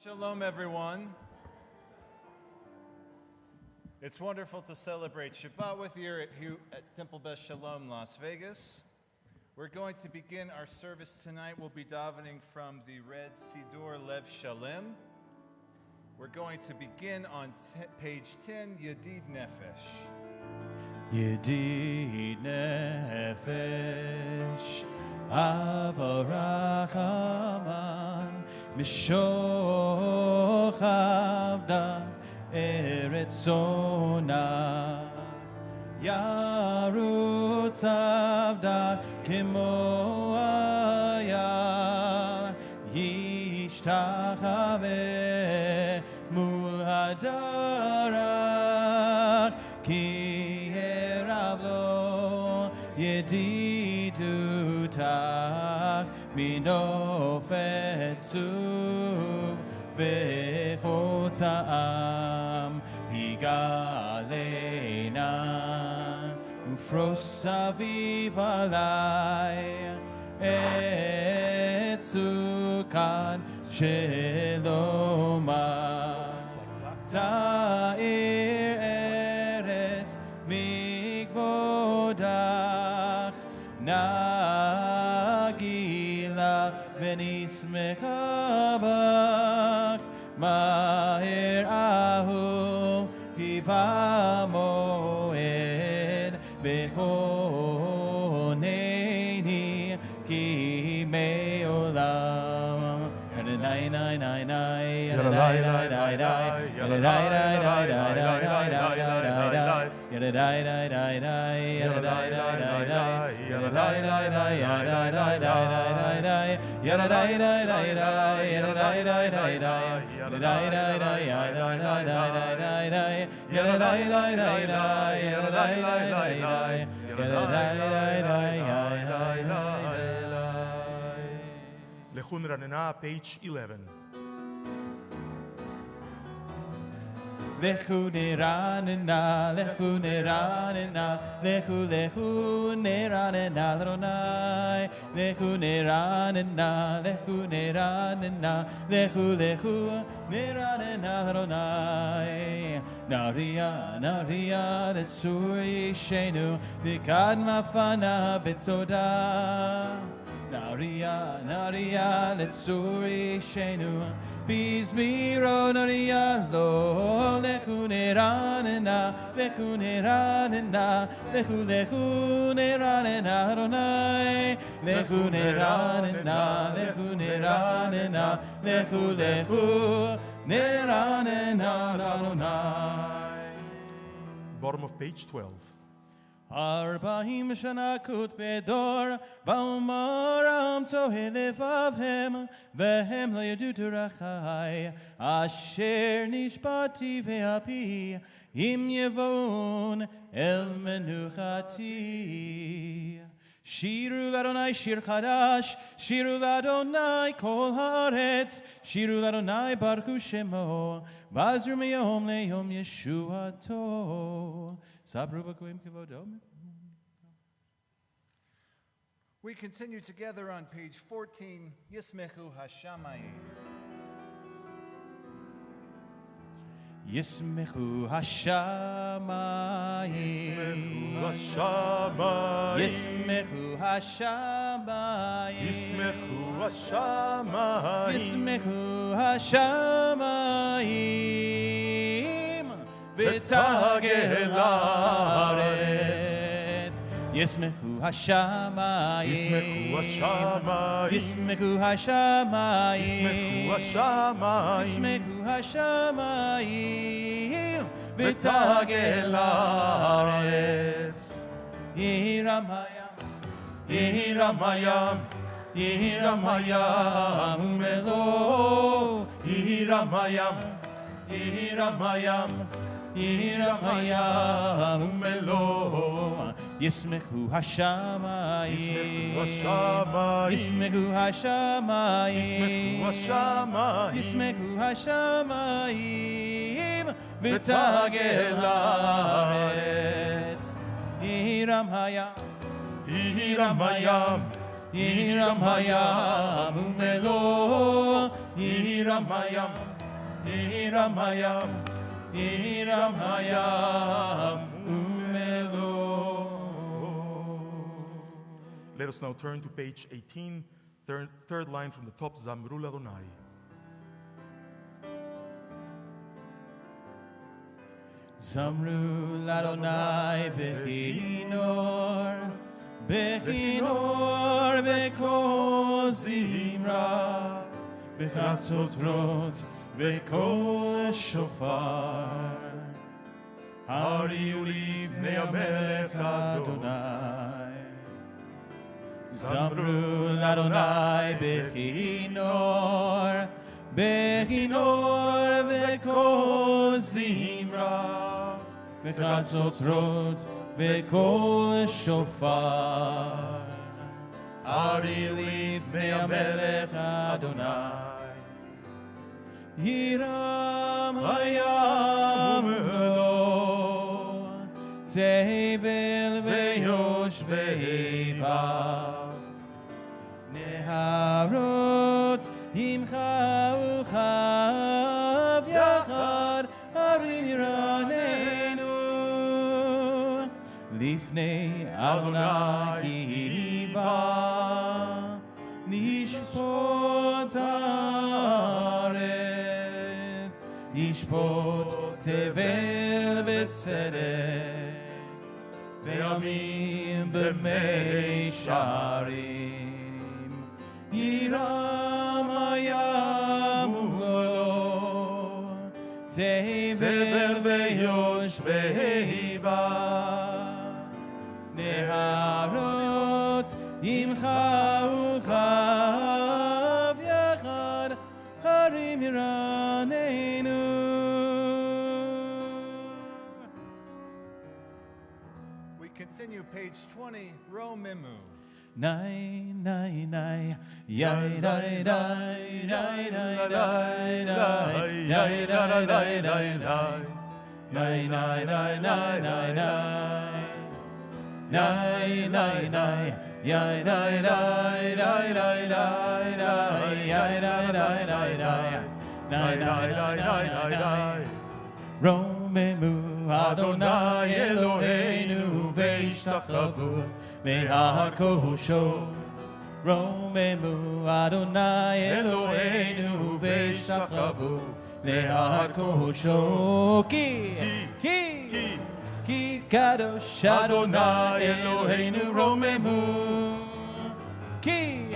Shalom, everyone. It's wonderful to celebrate Shabbat with you at Temple Beth Sholom, Las Vegas. We're going to begin our service tonight. We'll be davening from the red Siddur Lev Shalem. We're going to begin on page 10, Yedid Nefesh. Yedid Nefesh, Avarach Aman, Mishoch Avda, Eretz Zona, Yarutz Avda, Kimo Aya, Yishtachave, Mul Hadarach, Ki Eravlo, Yedidu Tach, Minofet Suv, Vechotam, Higalena, Ufros Aviv Alai, Etzukan Sheloma, Ta'ir Eretz Mikvodach, Nagila Venismechabach, Mahir Ahu Kiva Moed Bechoneni Ki Meolam. Nai nai nai nai nai nai nai nai nai Lechun Ranena, page 11. Lechu neranena, lechu neranena, lechu neranena, Adonai. Lechu neranena, lechu neranena, lechu neranena, Adonai. Naria, naria, letzur yishenu, likad mafana betoda. Naria, naria, letzur yishenu, Bizmiro naria lo, lechu neranena, lechu neranena, lechu neranena, Adonai. Lechu neranena, lechu neranena, lechu neranena, Adonai. Bottom of page 12. Arba'im shana kut bedor, va'umaram tohe levavhem, vehem lo yadu derachai, asher nishbati ve'api, im yevon el menuchati. Shiru l'Adonai shir chadash, shiru l'Adonai kol haaretz, shiru l'Adonai baruch shemo, bazru meyom leyom yeshuato. Sabru b'koim kivodom. We continue together on page 14, Yismechu Hashamayim. Yismechu Hashamayim. Yismechu Hashamayim. Yismechu Yismechu Hashamayim. Yismechu Hashamayim. V'tagel haaretz. Yismechu Hashamayim. Yismechu Yismechu Hashamayim. Hashamayim. Yismechu Yismechu Hashamayim. Hashamayim. V'tagel haaretz. Yiramayam. Yiramayam. Yiramayam. Umelo. Yiramayam. Yiramayam. Yiramayam umelo. Yismechu Hashamayim. Yismechu Hashamayim. Yismechu Hashamayim. V'tagel haaretz. Yiramayam. Yiramayam. Yiramayam umelo. Yiramayam. Iram hayam, Iram hayam, umelo. Let us now turn to page 18, third line from the top, Zamru l'Adonai. Zamru l'Adonai bechinor, bechinor b'kol zimra, b'chatzot b'kol shofar. Hariu livnei hamelech Adonai. Zamru l'Adonai bechinor, bechinor b'kol zimra, b'chatzot b'kol shofar. Hariu livnei hamelech Adonai. Hiram hayam lo, tevel veyosh veiva, neharot imcha uchav yachad harim yiranenu, lifnei Adonai hiva, nishpot haaretz, nishpot tevel b'tzedek, ve'amim b'mei sharim. Yiram hayam lo, tevel ve'yosh ve'iva, neharot imcha uchav yachad harim yiranenu. We continue page 20, Romemu. Nai, nai, nai, yai, dai, dai, dai, dai, dai, dai, dai, dai, dai, dai, dai. Nai, nai, nai, nai, nai, nai. Nai, nai, nai, yai, dai, dai, dai, dai, dai, dai, yai, dai, dai, dai, dai. Nai, nai, nai, nai, nai, nai. Romemu Adonai Eloheinu ve'ishtachavu le'har kosho. Romemu Adonai Eloheinu ve'ishtachavu le'har kosho. Ki kadosh Adonai Eloheinu romemu. Ki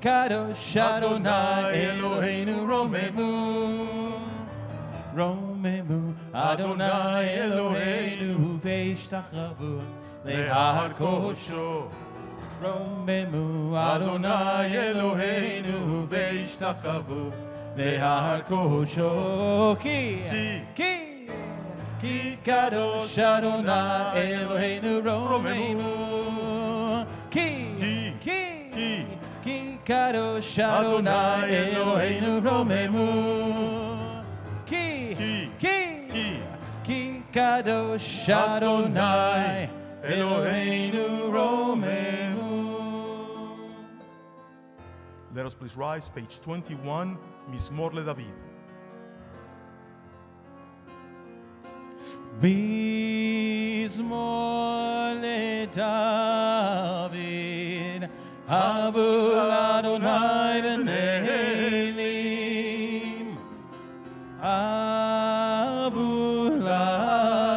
kadosh Adonai Eloheinu romemu. Romemu Adonai Eloheinu ve'ishtachavu le'har kosho. Romemu Adonai Eloheinu ve'ishtachavu le'har kosho. Ki kadosh Adonai Eloheinu romemu. Ki kadosh Adonai Eloheinu romemu. Ki kadosh Adonai Eloheinu romemu. Let us please rise, page 21, Mizmor LeDavid. Mizmor LeDavid, Habu Adonai b'nei Elim, Habu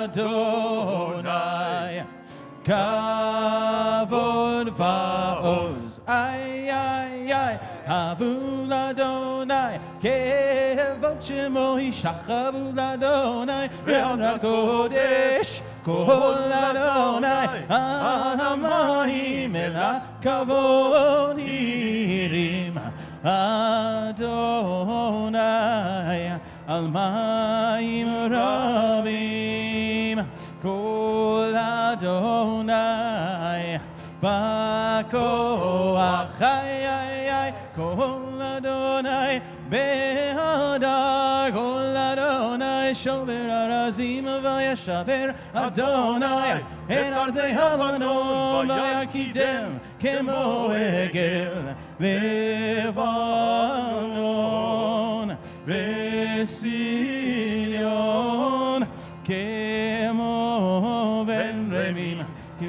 Adonai, Kavod va'oz, ay, ay, ay, Habu Adonai, Kevod shemo yishachavu Adonai, ve'amra kodesh, kol Adonai, hamayim el hakavod yirim, Adonai, al mayim rabim, kol Adonai, ba'koach, ay, ay, ay, kol Adonai, behadar, kol Adonai, shover arazim vayashaber Adonai, et arzei havanon vayakidem, kemo egel Levanon.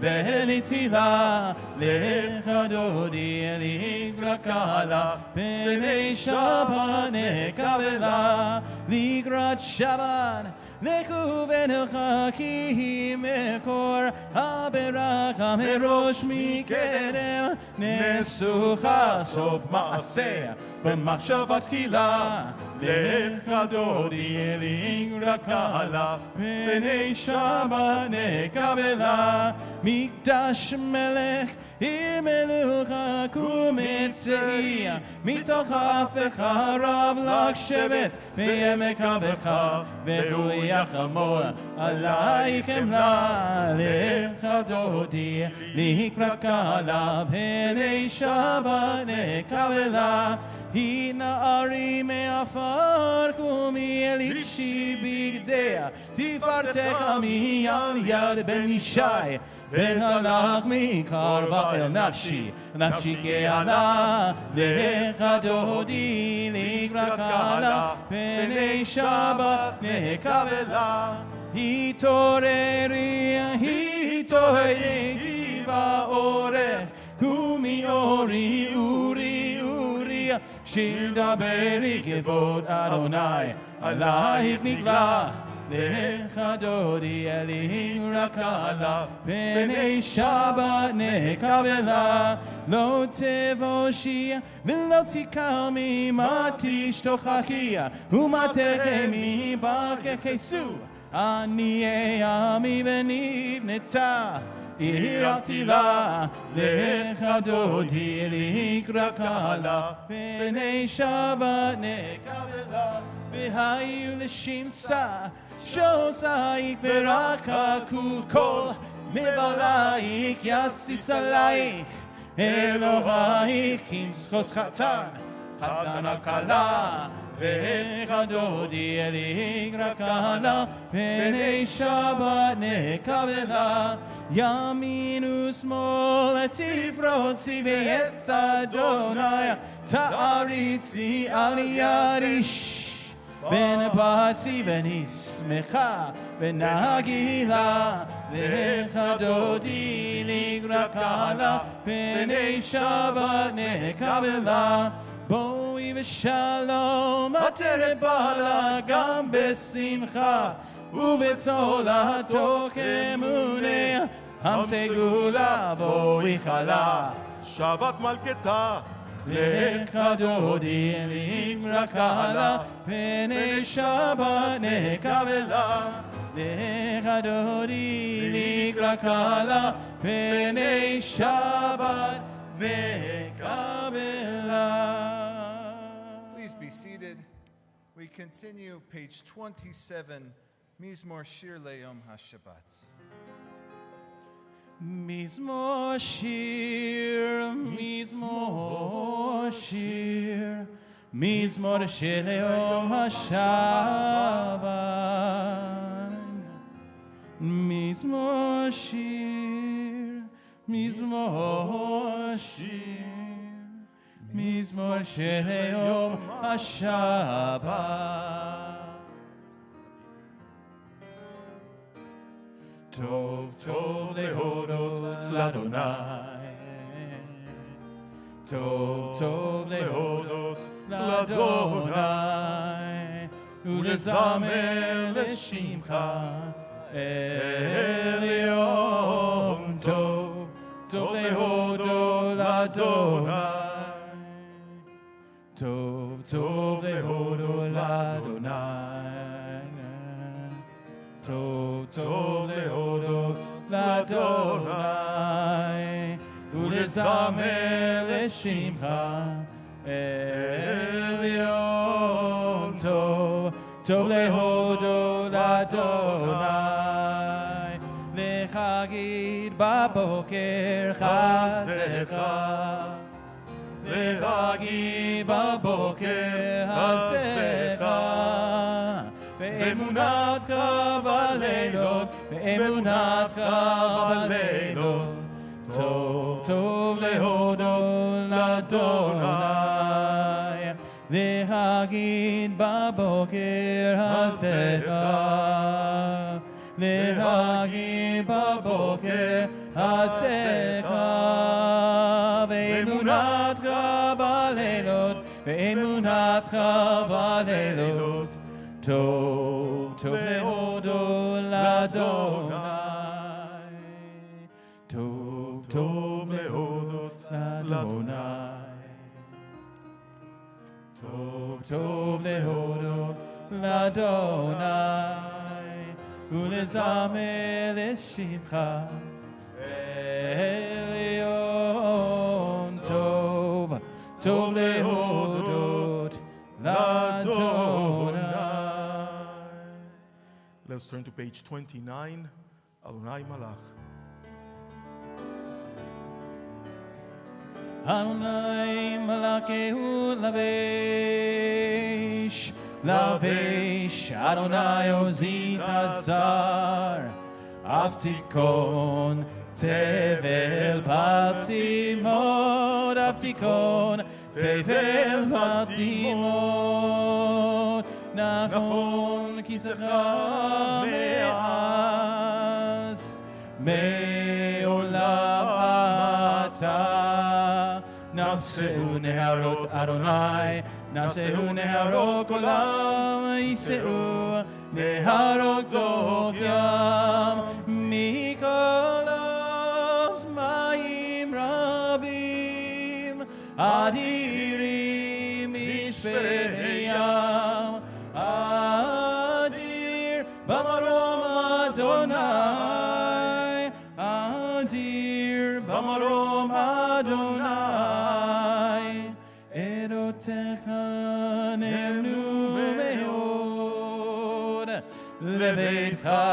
ולתפילה, לך דודי לקרא קהלה, פני שבת נקבלה, לקראת שבת לכו ונרחקי מקור הברכה מראש מקדם נסוכה סוף מעשה במחשבה תחילה לך דודי לקרא קהלה פני שבת נקבלה מקדש מלך עיר מלוכה קומצאי מתוך הפכה רב לך שבט בעמק הבכה ורוח המור עלייך חמלה לך דודי לקרא קהלה פני שבת נקבלה היא נערי מעפר קומי אל אישי בגדיה תפארתך מעל יד בן ישי בן הלך מקרבה אל נפשי נפשי גאלה לך דודי לקרא קהלה פני שבת נקבלה התעוררי באורך קומי אורי אורי אורי שיר דברי כבוד אדוני עלייך נגלה לך דודי לקרא קהלה פני שבת נקבלה לא תבושי ולא תקמי מה תשתוכחי ומה תחמי בככסו אני עמי ונבנתה עיר עתילה לך דודי לקרא קהלה פני שבת נקבלה והיו לשמצה שוסייך ורקקו כל מבלייך יסיס עלייך אלוהיך כמסחוס חתן הכלה לך דודי לקרא קהלה פני שבת נקבלה ימין ושמאל תפרוצי ואת אדוני תעריצי על יד איש בן פצי ונשמחה ונגילה לך דודי לקרא קהלה פני שבת נקבלה בואי ושלום התרבה לה גם בשמחה ובצולתו כמונה המסגולה בואי חלה שבת מלכתה לך דודי לקרא קהלה פני שבת נקבלה לך דודי לקרא קהלה פני שבת נקבלה. Please be seated. We continue page 27, Mizmor Shir Le'Yom HaShabbat. מזמור שיר, מזמור שיר, מזמור של יום השבת. מזמור שיר, מזמור שיר, מזמור של יום השבת. טוב טוב להודות לאדוני טוב טוב להודות לאדוני ולזמר לשמך עליון טוב טוב להודות לאדוני טוב טוב להודות לאדוני טוב טוב להודות לאדוני ולזמר לשמך עליון טוב טוב להודות לאדוני להגיד בבוקר חסדך להגיד בבוקר חסדך באמונתך בלילות, באמונתך בלילות, טוב טוב להודות לאדוני, להגיד בבוקר חסדך, להגיד בבוקר חסדך ואמונתך בלילות, ואמונתך בלילות, טוב טוב להודות לאדוני, טוב טוב להודות לאדוני, טוב טוב להודות לאדוני, ולזמר לשמך עליון, טוב טוב להודות לאדוני. Let's turn to page 29, Adonai Malach. Adonai Malakehu Lavesh, Lavesh, Adonai Ozit Azar, Avtikon, Tevel Batimot, Avtikon, Tevel Batimot, Nachon Kisacha Me'az, Me'olam Ata, Nafseu Neharot Adonai, Nafseu Neharot Olam, Yiseu Neharot Dog Yam, Mikolos Mayim Rabim, Adirim Mishpei Yam, Adir Bamarom Adonai, Adir Bamarom Adonai, Erotecha Nemnu Meod, Levecha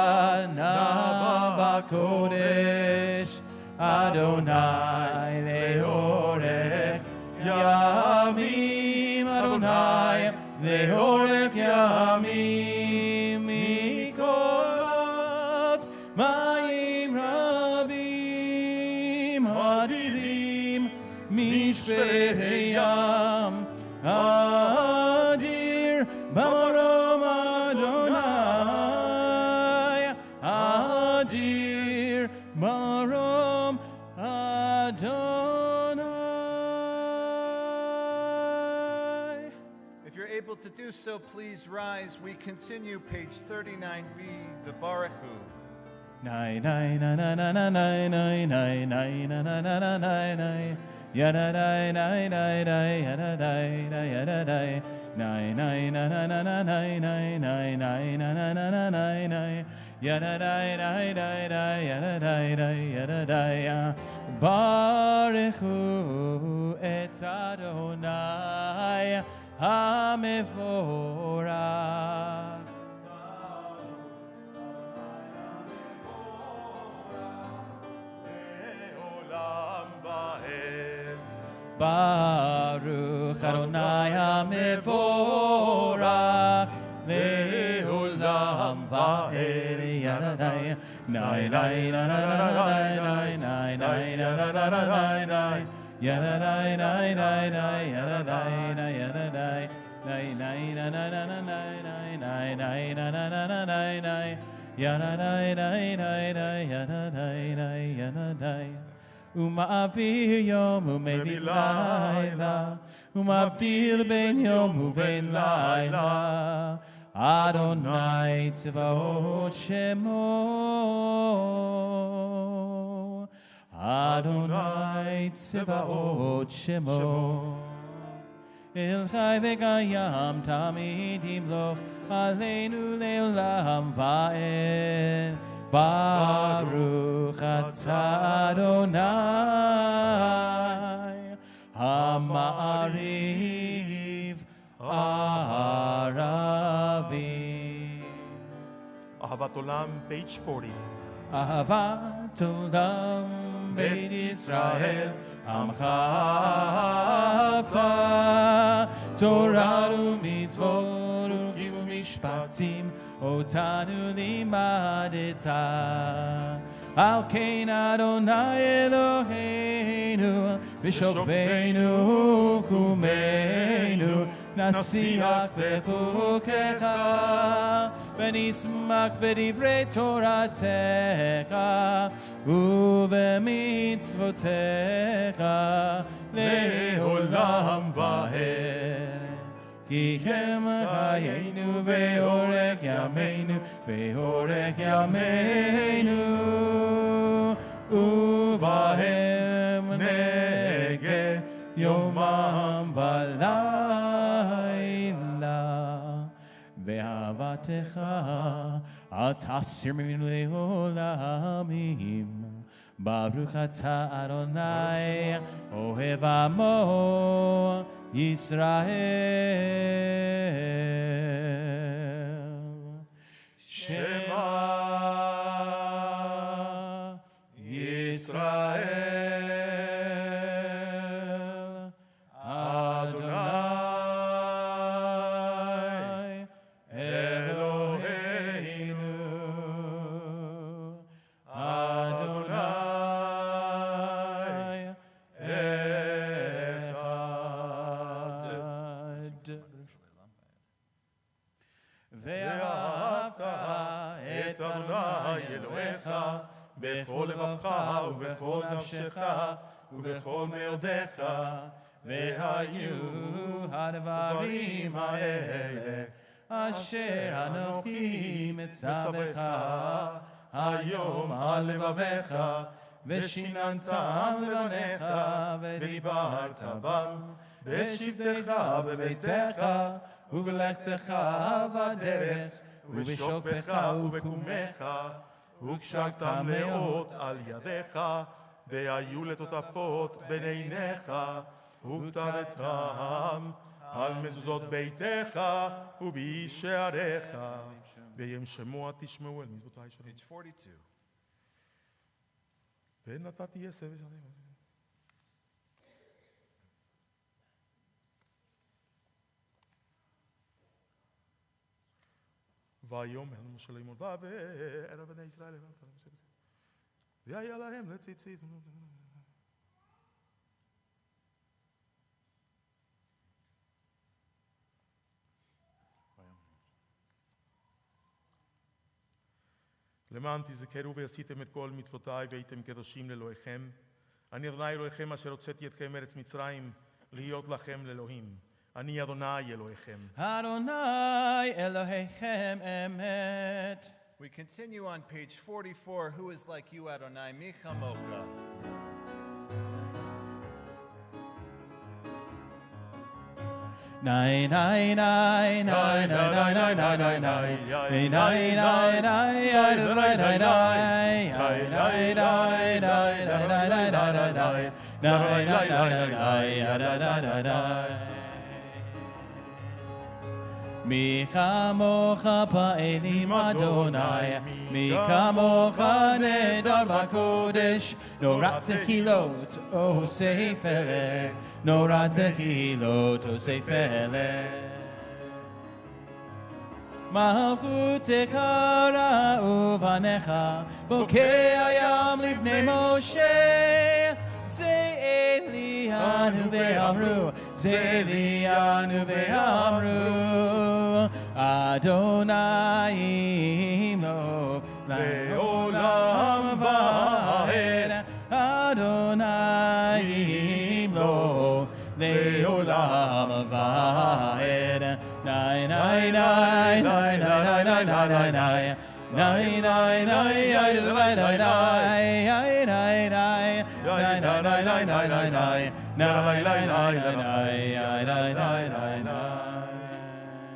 Navakodesh, Adonai Leorech Yamim, Adonai Leorech Yamim, Mikolot Mayim Rabim, Adirim Mishpei Yam, Adir Bamarom Adonai, Adir Bamarom Adonai. If you're able to do so, please rise. We continue page 39b, the Baruch Hu. Nai nai na na na na nai nai nai nai na na na na nai nai ya da dai nai nai nai ya da dai nai ya da dai nai nai na na na na nai nai nai nai na na na na nai nai ya da dai dai dai dai ya da dai dai ya da dai Baruch Hu et Adonai HaMevorach. Baruch Adonai HaMevorach Le'olam Va'ed Yadai Nai Nai Nai Nai Nai Nai Nai Nai Nai Yadai Nai Nai Nai Yadai Nai Yadai Nai Nai Nai Nai Nai Nai Nai Nai Nai Nai Yadai Nai Nai Nai Yadai Nai Yadai Uma'avir yom u'mevi laila, uma'avdil ben yom u'ben laila, Adonai tzvaot shemo, Adonai tzvaot shemo. El chai v'kayam tamid yimloch aleinu le'olam va'ed. Baruch atah Adonai Ha'ma'ariv Aravim. Ahavat Olam, page 40. Ahavat Olam Beit Yisrael Amcha Ahavta Torah u'mitzvot u'chim u'mishpatim Otanu limadeta Al kein Adonai Eloheinu V'shokbeinu kumeinu נשיח בחוקיך, ונשמח בדברי תורתך, ובמצוותיך לעולם ועד. כי הם חיינו ואורך ימינו, ואורך ימינו, ובהם נגד יומם ולילה. ואהבתך אל תסיר ממנו לעולמים. ברוך אתה אדוני אוהב עמו ישראל. שמע ישראל אדוני אלוהינו אדוני אחד. ואהבת את אדוני אלוהיך בכל לבבך ובכל נפשך ובכל מאודך, והיו הדברים האלה אשר אנוכי מצווך היום על לבביך, ושיננתם לבניך ודיברת בם בשבתך בביתך ובלכתך בדרך ובשוכבך ובקומך, וקשרתם לאות על ידיך, והיו לטוטפות בין עיניך, וכתבתם על מזוזות ביתך ובשעריך, וים שמוע תשמעו אל מצוותיי שלום. Page 42. ונתתי עשב ויאמר משה לאמור וערב בני ישראל והיה להם לציצית. למען תזכרו ועשיתם את כל מצוותיי והייתם קדושים לאלוהיכם. אני אדוני אלוהיכם אשר הוצאתי אתכם מארץ מצרים להיות לכם לאלוהים. אני אדוני אלוהיכם. אדוני אלוהיכם אמת. We continue on page 44. Who is like you, Adonai? Mi chamocha. Nai nai nai nai nai nai nai nai nai nai nai nai nai nai. מי כמוך פעלים אדוני, מי כמוך נדר בקודש, נורא תחילות עושה פלא, נורא תחילות עושה פלא. מלכותך ראו בניך, בוקע ים לפני משה, זה אלינו ואמרו, זה אלינו ואמרו, אדוני ימלוך לעולם ועד, אדוני ימלוך לעולם ועד. נאי נאי נאי נאי נאי נאי נאי נאי נאי נאי נאי נאי.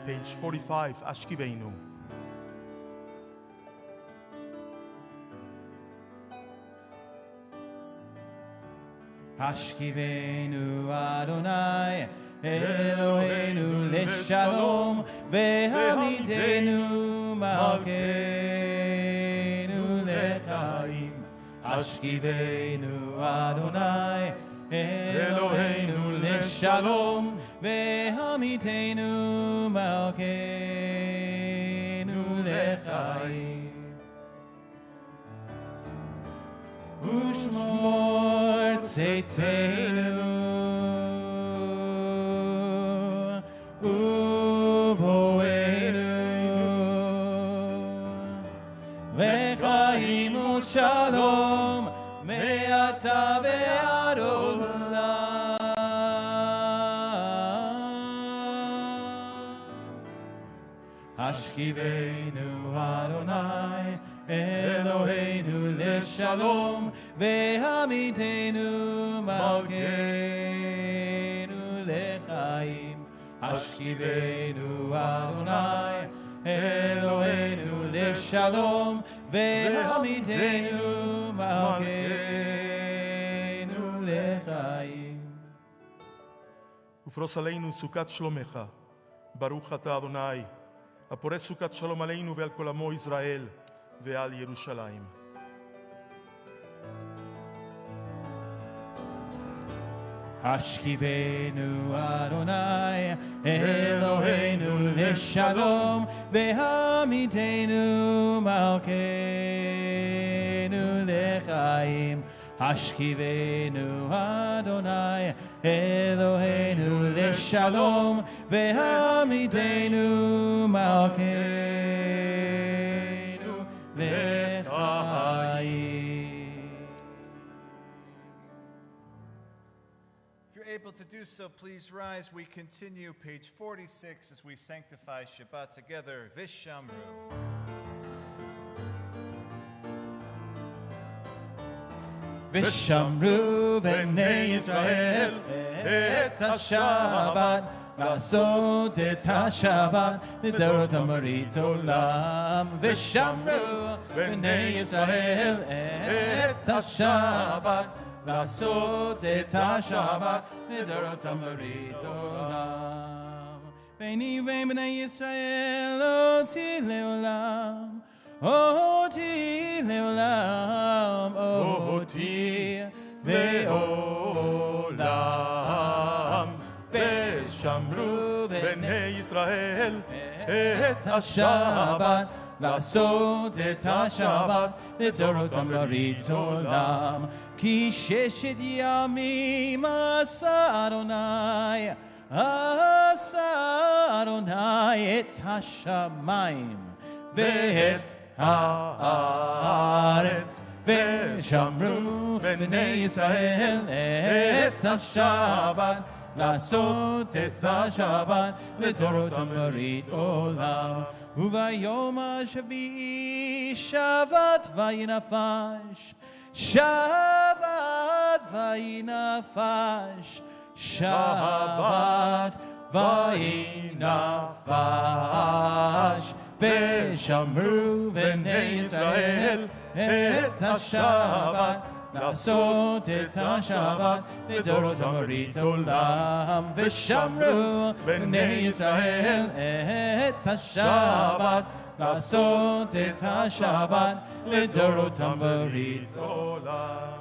Page 45, Ashkibeinu. השכיבנו אדוני אלוהינו לשלום, והעמידנו מלכנו לחיים. השכיבנו אדוני אלוהינו לשלום, והעמידנו מלכנו לחיים. ושמור צאתנו השכיבנו אדוני אלוהינו לשלום והעמידנו מלכנו לחיים. השכיבנו אדוני אלוהינו לשלום והעמידנו מלכנו לחיים. ופרוס עלינו סוכת שלומך, ברוך אתה אדוני, הפורס סוכת שלום עלינו ועל כל עמו ישראל ועל ירושלים. השכיבנו אדוני אלוהינו לשלום והעמידנו מלכנו לחיים. השכיבנו אדוני אלוהינו לשלום והעמידנו מלכנו לחיים. If you're able to do so, please rise. We continue page 46 as we sanctify Shabbat together. Vishamru. ושמרו בני ישראל את השבת, לעשות את השבת לדורות אמרית עולם. ושמרו בני ישראל את השבת, לעשות את השבת לדורות אמרית עולם. ביני ובין בני ישראל אותי לעולם, אותי לעולם, אותי לעולם. ושמרו בני ישראל את השבת, לעשות את השבת לדורות אמרית עולם. כי ששת ימים עשה אדוני, עשה אדוני את השמיים ואת הארץ. ושמרו בני ישראל את השבת, לעשות את השבת לדורות אמרית עולם. וביום השביעי שבת וינפש, שבת וינפש, שבת וינפש. ושמרו בני ישראל את השבת, לעשות את השבת לדורות אמרית עולם. ושמרו בני ישראל את השבת, לעשות את השבת לדורות אמרית עולם.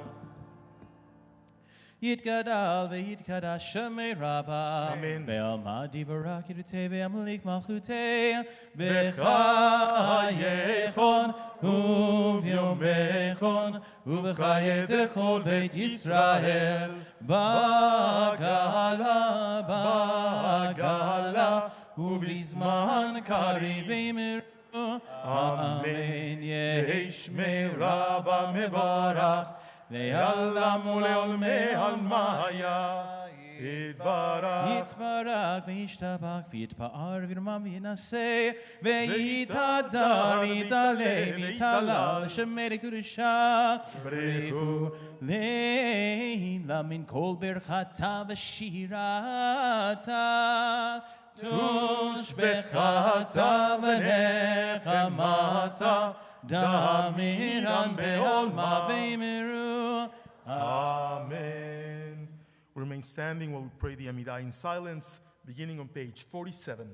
יתגדל ויתקדש שמי רבה, אמן. בעלמא דברה קידותי ועמליק מלכותי, בחייכון וביומכון ובחיי כל בית ישראל, בגלה בגלה ובזמן קריב אמרו, אמן. יש מרבה מברך לעולם ולעולמי עלמיה יתברך. יתברך וישתבח ויתפאר וירומם וינשא ויתהדר ויתעלה ויתהלל שמי לקדושה. ברכו לילה מן כל ברכתה ושירתה, תושבחתה ונחמתה, דמירן בעולמה ואמרו Amen. We remain standing while we pray the Amidah in silence, beginning on page 47.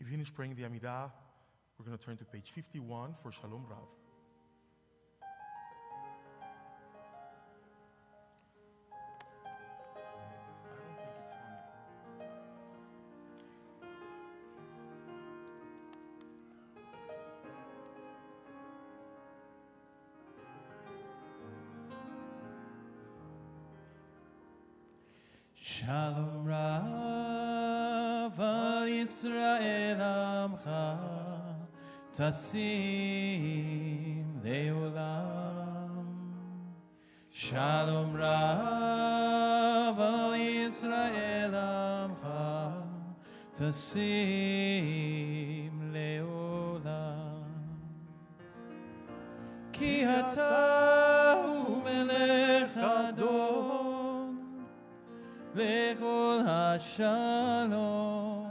If you finish praying the Amidah, we're going to turn to page 51 for Shalom Rav. Shalom Rav al Yisrael Amcha Tasim Leolam. Shalom Rav al Yisrael Amcha Tasim Leolam. Ki ata hu melech Adon Lechol HaShalom.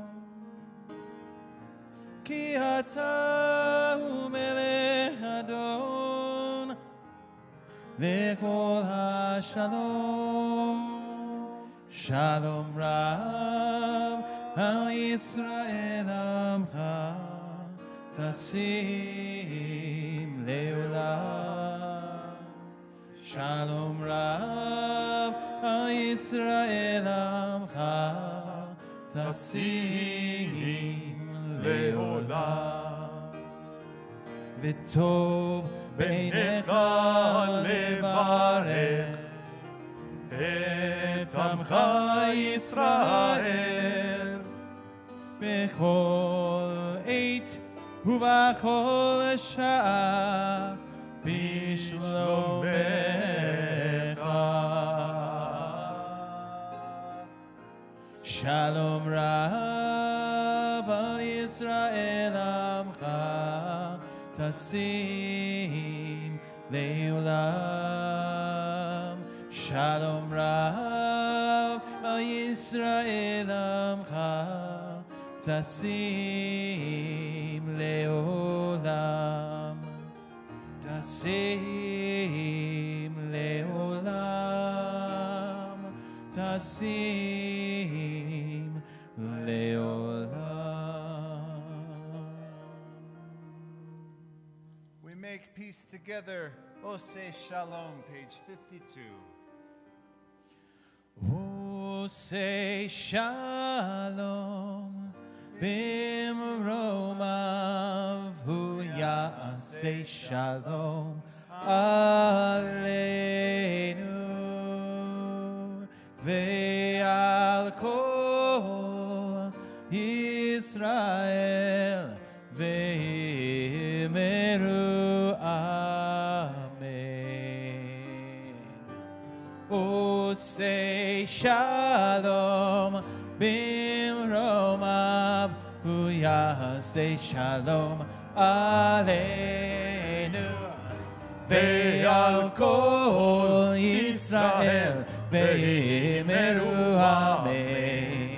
Ki ata hu melech Adon Lechol HaShalom. Shalom Rav al Yisrael Amcha Tasim Leolam. Shalom Rav al Yisrael Amcha Tasim Leolam. V'tov beinecha levarech et Amcha Yisrael bechol eit uvachol sha'ah bishlomecha. Shalom Rav al Yisrael Amcha Tasim Leolam. Shalom Rav al Yisrael Amcha Tasim Leolam. Tasim Leolam. Tasim Leolam. We make peace together. Oseh Shalom, page 52. Oseh Shalom bimromav hu ya'aseh shalom aleinu ve'al kol Yisrael ve'himeru amen. Oseh Shalom bimromav hu ya'aseh shalom aleinu ve'al kol Yisrael ve'himeru amen.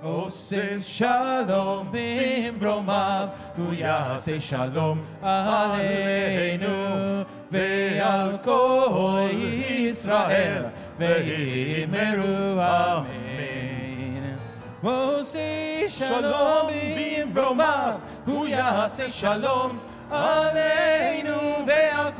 Oseh Shalom bimromav hu ya'aseh shalom aleinu ve'al kol Yisrael ve'himeru amen. Oseh Shalom bimromav hu ya'aseh shalom aleinu ve'al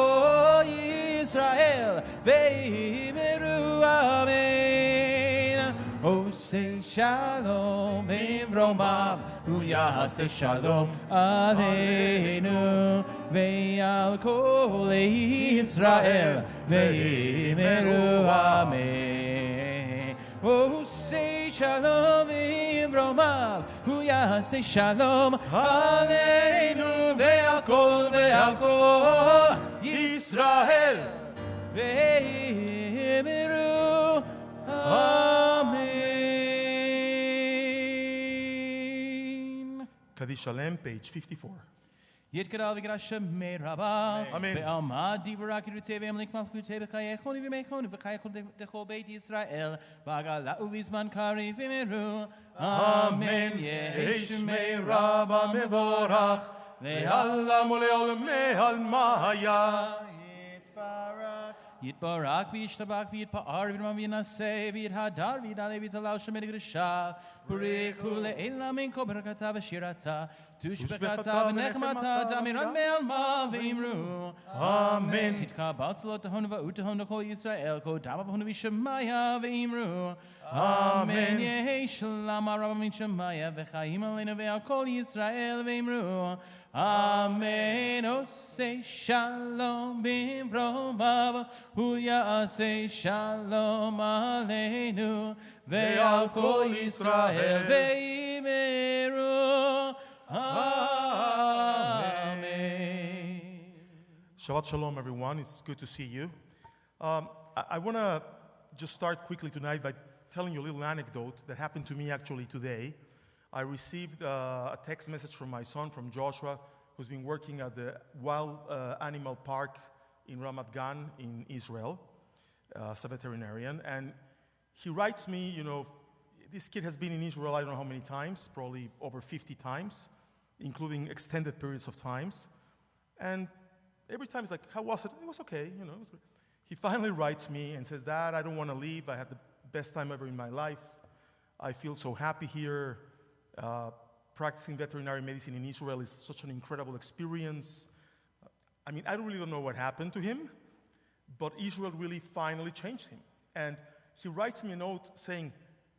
kol Yisrael ve'himeru amen. Oseh Shalom bimromav hu ya'aseh shalom aleinu ve'al kol Yisrael ve'himeru amen. Oseh Shalom bimromav hu ya'aseh shalom aleinu ve'al kol Yisrael ve'himeru amen. Kaddish Shalem, page 54. Yitgadal v'grasha me'raba Amen. ve'almad divraki rutei ve'amlik malchutei v'chayechoni v'meichoni v'chayechon dechol beit Yisrael v'agala uvizman kari v'meru amen. Yehesh me'raba mevorach le'alam u'le'olam me'almaya Yitbarach יתברך וישתבח ויתפאר ויתנשא ויתהדר ויתעלה ויתעלה ושמר קדושה בריך הוא לעילא מן כל ברכתה ושירתה תושבחתה ונחמתה תמירה מעלמה ואמרו אמן תתקבל צלות תהון ואותהון לכל ישראל כל דמה והון ושמיה ואמרו אמן יהי שלום הרב מן שמיה וחיים עלינו ועל כל ישראל ואמרו אמן עושה שלום במרומיו הוא יעשה שלום עלינו ועל כל ישראל ואמרו amen. Shabbat Shalom, everyone. It's good to see you. I want to just start quickly tonight by telling you a little anecdote that happened to me actually today. I received a text message from my son, from Joshua, who's been working at the Wild Animal Park in Ramat Gan in Israel, as a veterinarian. And he writes me, you know, this kid has been in Israel, I don't know how many times, probably over 50 times, including extended periods of times. And every time he's like, how was it? It was okay, you know, it was good. He finally writes me and says, Dad, I don't want to leave. I had the best time ever in my life. I feel so happy here. Practicing veterinary medicine in Israel is such an incredible experience. I mean, I really don't know what happened to him, but Israel really finally changed him. And he writes me a note saying,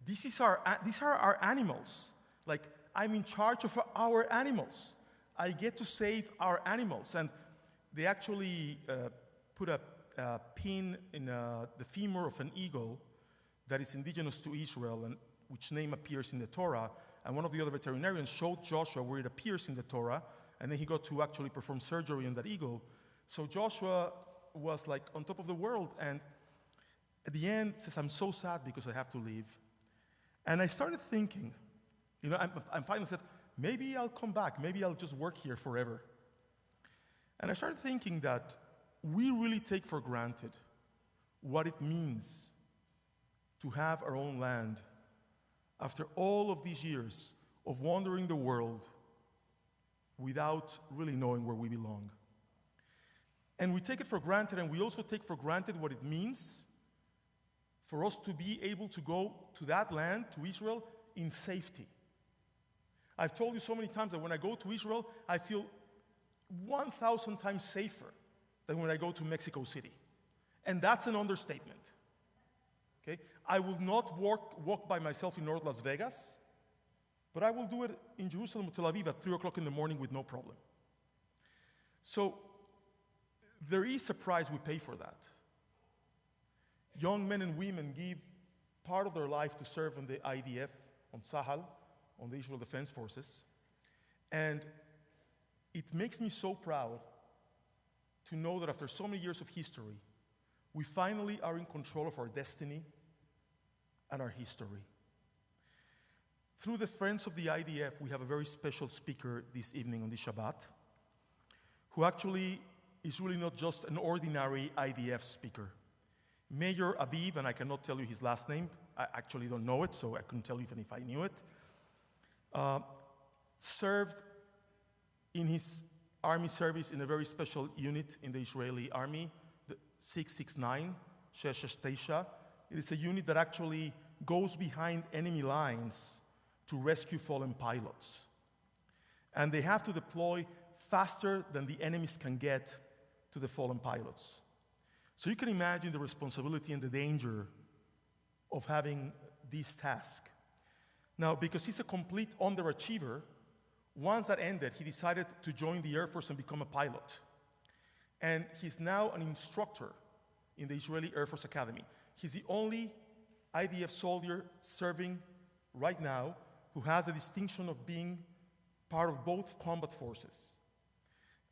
these are our animals. Like, I'm in charge of our animals. I get to save our animals. And they actually put a pin in the femur of an eagle that is indigenous to Israel, and which name appears in the Torah. And one of the other veterinarians showed Joshua where it appears in the Torah, and then he got to actually perform surgery on that eagle. So Joshua was like on top of the world, and at the end says, I'm so sad because I have to leave. And I started thinking, you know, I finally said, maybe I'll come back. Maybe I'll just work here forever. And I started thinking that we really take for granted what it means to have our own land after all of these years of wandering the world without really knowing where we belong. And we take it for granted, and we also take for granted what it means for us to be able to go to that land, to Israel, in safety. I've told you so many times that when I go to Israel, I feel 1,000 times safer than when I go to Mexico City. And that's an understatement. Okay? I will not walk by myself in North Las Vegas, but I will do it in Jerusalem or Tel Aviv at 3 o'clock in the morning with no problem. So there is a price we pay for that. Young men and women give part of their life to serve on the IDF, on Sahel, on the Israel Defense Forces. And it makes me so proud to know that after so many years of history, we finally are in control of our destiny and our history. Through the Friends of the IDF, we have a very special speaker this evening on this Shabbat, who actually is really not just an ordinary IDF speaker. Major Aviv, and I cannot tell you his last name, I actually don't know it, so I couldn't tell you even if I knew it, served in his army service in a very special unit in the Israeli army, the 669, Sheshesh Teisha. It is a unit that actually goes behind enemy lines to rescue fallen pilots. And they have to deploy faster than the enemies can get to the fallen pilots. So you can imagine the responsibility and the danger of having this task. Now, because he's a complete underachiever, once that ended, he decided to join the Air Force and become a pilot. And he's now an instructor in the Israeli Air Force Academy. He's the only IDF soldier serving right now who has the distinction of being part of both combat forces.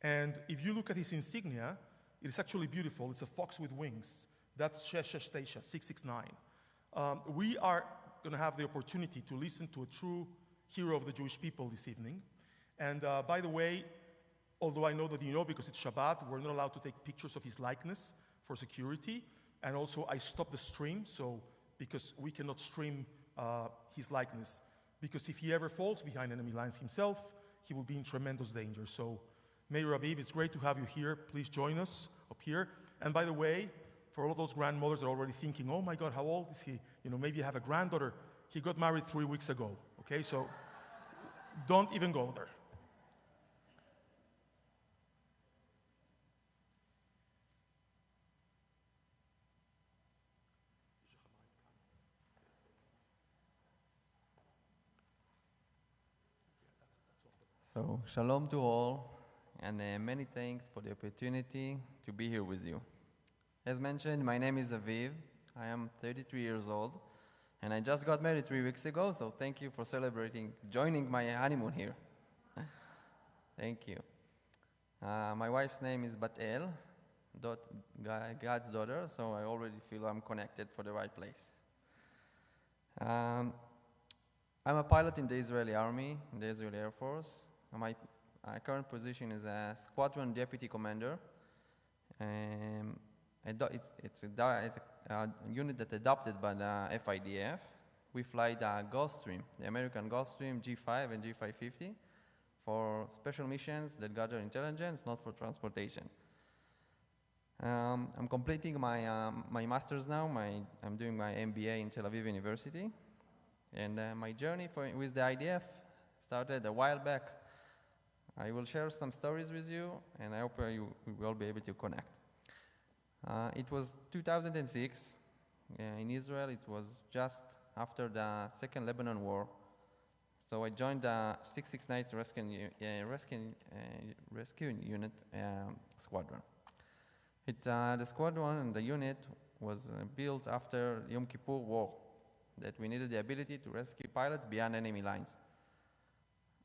And if you look at his insignia, it is actually beautiful. It's a fox with wings. That's Sheshesh Teisha, 669. We are going to have the opportunity to listen to a true hero of the Jewish people this evening. And by the way, although I know that you know because it's Shabbat, we're not allowed to take pictures of his likeness for security. And also I stopped the stream, so because we cannot stream his likeness. Because if he ever falls behind enemy lines himself, he will be in tremendous danger. So Mayor Aviv, it's great to have you here. Please join us up here. And by the way, for all of those grandmothers that are already thinking, oh my God, how old is he? Maybe you have a granddaughter. He got married 3 weeks ago, okay? So don't even go there. So, shalom to all, and many thanks for the opportunity to be here with you. As mentioned, my name is Aviv. I am 33 years old, and I just got married 3 weeks ago, so thank you for joining my honeymoon here. Thank you. My wife's name is Beth Sholom, God's daughter, so I already feel I'm connected for the right place. I'm a pilot in the Israeli Army, in the Israeli Air Force. My current position is a squadron deputy commander. It's a unit that's adopted by the FIDF. We fly the Gulfstream, the American Gulfstream G5 and G550 for special missions that gather intelligence, not for transportation. I'm completing my master's now. I'm doing my MBA in Tel Aviv University. And my journey with the IDF started a while back. I will share some stories with you, and I hope we will be able to connect. It was 2006 in Israel. It was just after the Second Lebanon War. So I joined the 669th Rescue Unit Squadron. The squadron and the unit was built after Yom Kippur War, that we needed the ability to rescue pilots beyond enemy lines.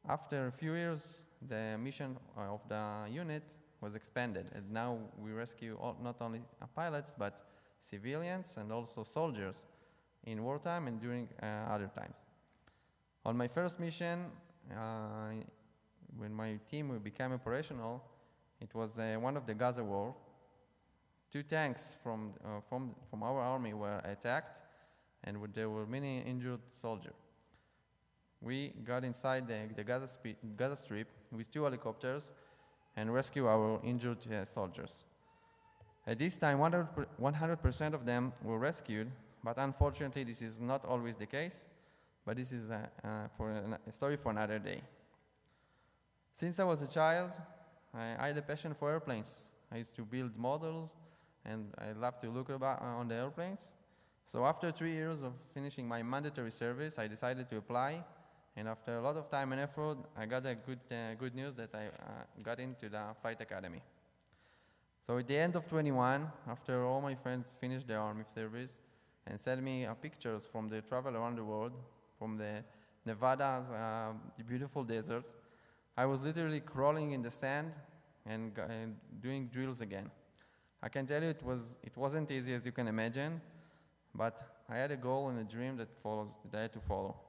After a few years, the mission of the unit was expanded, and now we rescue not only pilots, but civilians and also soldiers in wartime and during other times. On my first mission, when my team became operational, it was one of the Gaza war. 2 tanks from our army were attacked, and there were many injured soldiers. We got inside the Gaza Strip with 2 helicopters and rescued our injured soldiers. At this time, 100% of them were rescued, but unfortunately this is not always the case, but this is a story for another day. Since I was a child, I had a passion for airplanes. I used to build models, and I loved to look on the airplanes. So after 3 years of finishing my mandatory service, I decided to apply, and after a lot of time and effort, I got a good news that I got into the flight academy. So at the end of 21, after all my friends finished their army service and sent me pictures from the travel around the world, from the Nevada's the beautiful desert, I was literally crawling in the sand and doing drills again. I can tell you it wasn't easy as you can imagine, but I had a goal and a dream that I had to follow.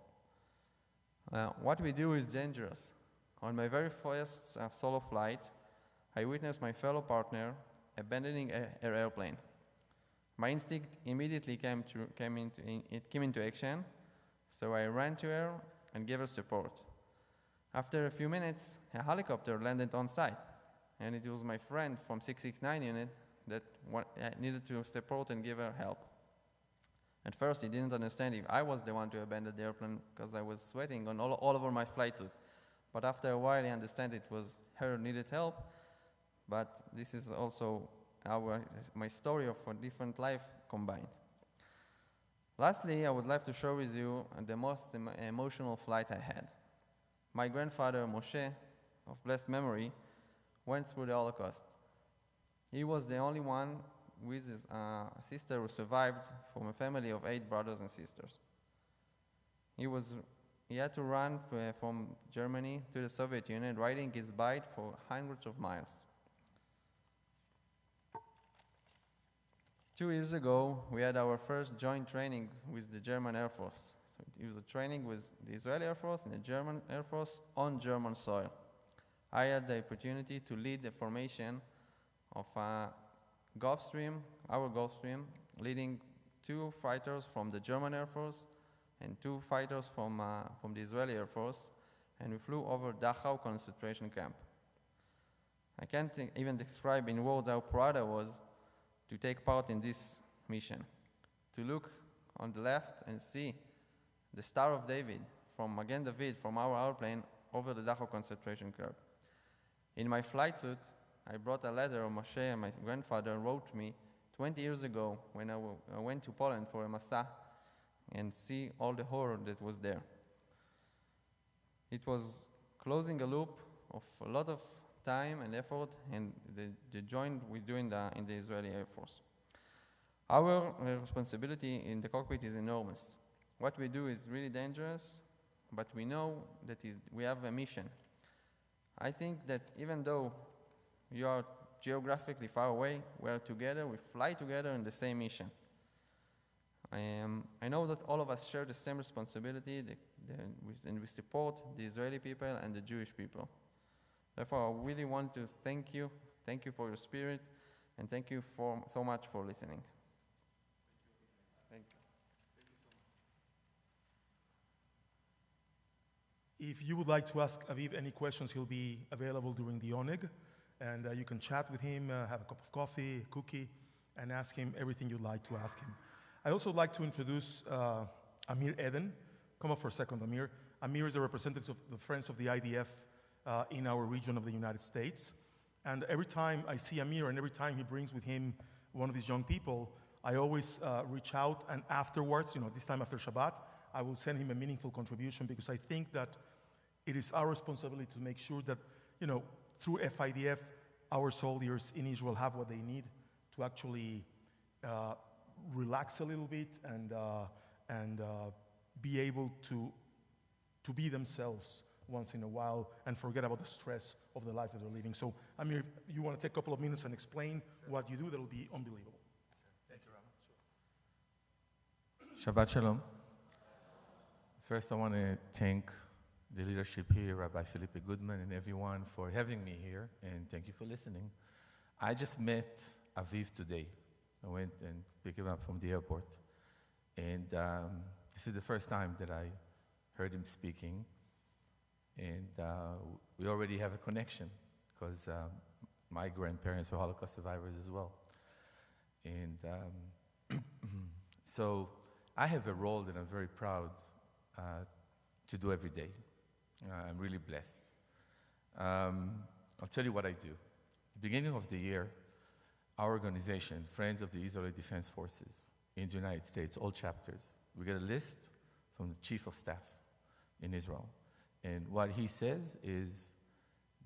What we do is dangerous. On my very first solo flight, I witnessed my fellow partner abandoning her airplane. My instinct immediately came into action, so I ran to her and gave her support. After a few minutes, a helicopter landed on site, and it was my friend from 669 unit that needed to support and give her help. At first, he didn't understand if I was the one to abandon the airplane because I was sweating all over my flight suit. But after a while, he understood it was her who needed help. But this is also my story of a different life combined. Lastly, I would like to share with you the most emotional flight I had. My grandfather, Moshe, of blessed memory, went through the Holocaust. He was the only one with his sister who survived from a family of 8 brothers and sisters. He had to run from Germany to the Soviet Union, riding his bike for hundreds of miles. 2 years ago, we had our first joint training with the German Air Force. So it was a training with the Israeli Air Force and the German Air Force on German soil. I had the opportunity to lead the formation of our Gulfstream, leading 2 fighters from the German Air Force and 2 fighters from the Israeli Air Force, and we flew over Dachau concentration camp. I can't even describe in words how proud I was to take part in this mission, to look on the left and see the Star of David from Magen David from our airplane over the Dachau concentration camp. In my flight suit, I brought a letter of Moshe, my grandfather wrote me 20 years ago when I went to Poland for a Masa and see all the horror that was there. It was closing a loop of a lot of time and effort and the joint we do in the Israeli Air Force. Our responsibility in the cockpit is enormous. What we do is really dangerous, but we know that we have a mission. I think that even though you are geographically far away, we are together, we fly together in the same mission. I know that all of us share the same responsibility, and we support the Israeli people and the Jewish people. Therefore, I really want to thank you for your spirit, and thank you so much for listening. Thank you. If you would like to ask Aviv any questions, he'll be available during the Oneg, and you can chat with him, have a cup of coffee, a cookie, and ask him everything you'd like to ask him. I also like to introduce Amir Eden. Come up for a second, Amir. Amir is a representative of the Friends of the IDF in our region of the United States. And every time I see Amir and every time he brings with him one of these young people, I always reach out, and afterwards, this time after Shabbat, I will send him a meaningful contribution, because I think that it is our responsibility to make sure that, through FIDF, our soldiers in Israel have what they need to actually relax a little bit and be able to be themselves once in a while and forget about the stress of the life that they're living. So, Amir, you want to take a couple of minutes and explain what you do? That'll be unbelievable. Thank you, Rama. Shabbat Shalom. First, I want to thank the leadership here, Rabbi Philippe Goodman, and everyone for having me here, and thank you for listening. I just met Aviv today. I went and picked him up from the airport, and this is the first time that I heard him speaking, and we already have a connection, because my grandparents were Holocaust survivors as well. And so I have a role that I'm very proud to do every day. I'm really blessed. I'll tell you what I do. At the beginning of the year, our organization, Friends of the Israeli Defense Forces in the United States, all chapters, we get a list from the Chief of Staff in Israel. And what he says is,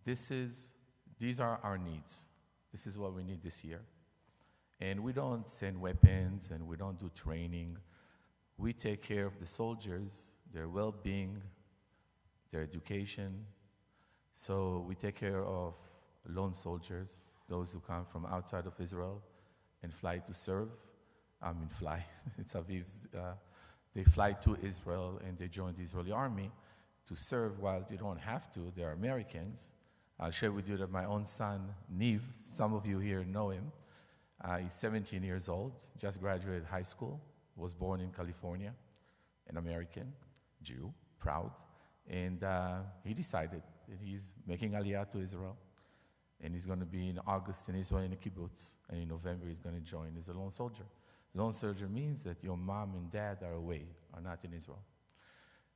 these are our needs. This is what we need this year. And we don't send weapons and we don't do training. We take care of the soldiers, their well-being, their education. So we take care of lone soldiers, those who come from outside of Israel and fly to serve. It's Aviv's, they fly to Israel and they join the Israeli army to serve while they don't have to. They're Americans. I'll share with you that my own son, Niv, some of you here know him. He's 17 years old, just graduated high school, was born in California, an American, Jew, proud. And he decided that he's making Aliyah to Israel. And he's going to be in August in Israel in a kibbutz. And in November, he's going to join as a lone soldier. Lone soldier means that your mom and dad are away, are not in Israel.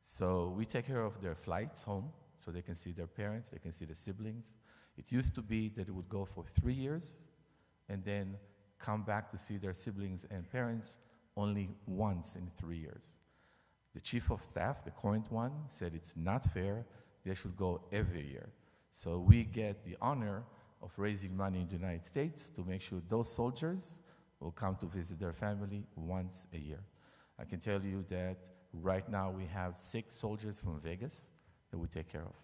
So we take care of their flights home, so they can see their parents, they can see the siblings. It used to be that it would go for 3 years, and then come back to see their siblings and parents only once in 3 years. The Chief of Staff, the current one, said it's not fair, they should go every year. So we get the honor of raising money in the United States to make sure those soldiers will come to visit their family once a year. I can tell you that right now we have 6 soldiers from Vegas that we take care of.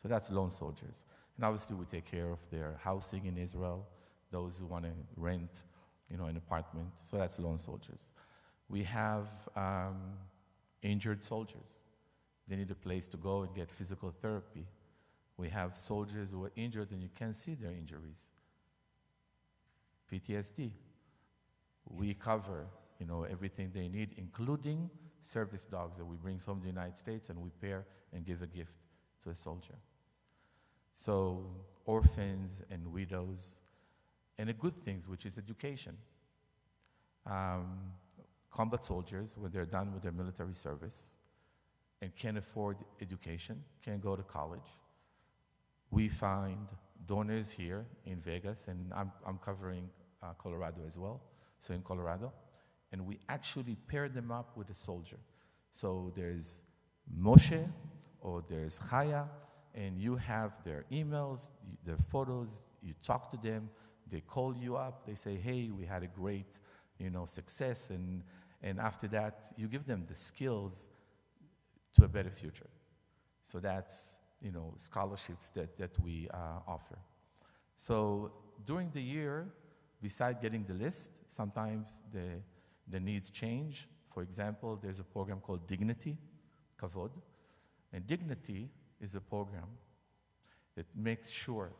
So that's lone soldiers. And obviously we take care of their housing in Israel, those who want to rent, an apartment. So that's lone soldiers. We have injured soldiers. They need a place to go and get physical therapy. We have soldiers who are injured and you can't see their injuries. PTSD. We cover, everything they need, including service dogs that we bring from the United States and we pair and give a gift to a soldier. So orphans and widows, and a good thing, which is education. combat soldiers when they're done with their military service and can't afford education, can't go to college. We find donors here in Vegas, and I'm covering Colorado as well, so in Colorado, and we actually pair them up with a soldier. So there's Moshe or there's Chaya, and you have their emails, their photos, you talk to them, they call you up, they say, hey, we had a great, success, and after that, you give them the skills to a better future. So that's, scholarships that we offer. So during the year, besides getting the list, sometimes the needs change. For example, there's a program called Dignity, Kavod, and Dignity is a program that makes sure